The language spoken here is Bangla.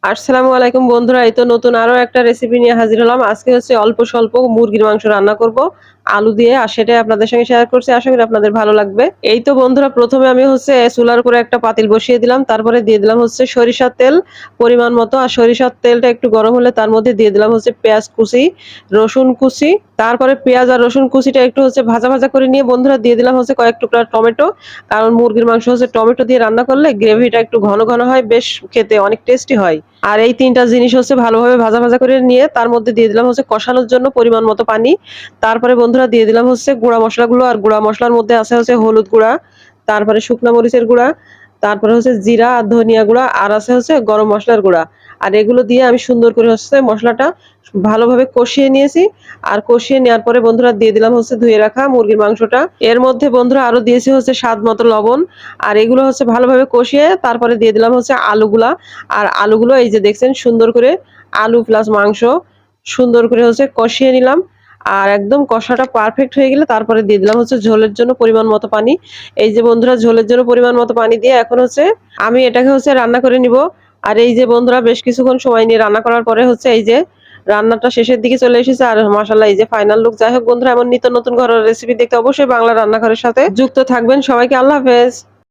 আসসালামু আলাইকুম বন্ধুরা, এই তো নতুন আরো একটা রেসিপি নিয়ে হাজির হলাম। আজকে হচ্ছে অল্প স্বল্প মুরগির মাংস রান্না করব আলু দিয়ে, আর সেটাই আপনাদের সঙ্গে শেয়ার করছি। আশা করি আপনাদের ভালো লাগবে। এই তো বন্ধুরা, প্রথমে আমি হচ্ছে চুলার উপরে একটা পাতিল বসিয়ে দিলাম, তারপরে দিয়ে দিলাম হচ্ছে সরিষার তেল পরিমাণ মতো। আর সরিষার তেলটা একটু গরম হলে তার মধ্যে দিয়ে দিলাম হচ্ছে পেঁয়াজ কুচি, রসুন কুচি। তারপরে পেঁয়াজ আর রসুন কুচিটা একটু হচ্ছে ভাজা ভাজা করে নিয়ে বন্ধুরা দিয়ে দিলাম হচ্ছে কয়েক টুকরা টমেটো। কারণ মুরগির মাংস হচ্ছে টমেটো দিয়ে রান্না করলে গ্রেভিটা একটু ঘন ঘন হয়, বেশ খেতে অনেক টেস্টি হয়। আর এই ৩ টা জিনিস হচ্ছে ভালোভাবে ভাজা ভাজা করে নিয়ে তার মধ্যে দিয়ে দিলাম হচ্ছে কষানোর জন্য পরিমাণ মতো পানি। তারপরে বন্ধুরা দিয়ে দিলাম হচ্ছে গুঁড়া মসলাগুলো। আর গুঁড়া মসলার মধ্যে আছে হচ্ছে হলুদ গুঁড়া, তারপরে শুকনা মরিচের গুঁড়া, তারপরে হচ্ছে জিরা আর ধনিয়া গুঁড়া, আর আছে হচ্ছে গরম মসলার গুঁড়া। আর এগুলো দিয়ে আমি সুন্দর করে হচ্ছে মসলাটা ভালোভাবে কষিয়ে নিয়েছি। আর কষিয়ে নেওয়ার পরে বন্ধুরা দিয়ে দিলাম হচ্ছে ধুয়ে রাখা মুরগির মাংসটা। এর মধ্যে বন্ধুরা আরো দিয়েছি হচ্ছে স্বাদ মতো লবণ। আর এগুলো হচ্ছে ভালোভাবে কষিয়ে তারপরে দিয়ে দিলাম হচ্ছে আলুগুলা। আর আলুগুলো এই যে দেখছেন সুন্দর করে আলু প্লাস মাংস সুন্দর করে হচ্ছে কষিয়ে নিলাম। আর একদম কষাটা পারফেক্ট হয়ে গেলে তারপরে দিয়ে দিলাম হচ্ছে ঝোলের জন্য পরিমাণ মতো পানি। এই যে বন্ধুরা ঝোলের জন্য পরিমাণ মতো পানি দিয়ে এখন হচ্ছে আমি এটাকে হচ্ছে রান্না করে নিব। আর এই যে বন্ধুরা বেশ কিছুক্ষণ সময় নিয়ে রান্না করার পরে হচ্ছে এই যে রান্নাটা শেষের দিকে চলে এসেছে। আর মাশাআল্লাহ এই যে ফাইনাল লুক। যাই হোক বন্ধুরা, এমন নিত্য নতুন ঘরের রেসিপি দেখতে অবশ্যই বাংলা রান্নাঘরের সাথে যুক্ত থাকবেন। সবাইকে আল্লাহ হাফেজ।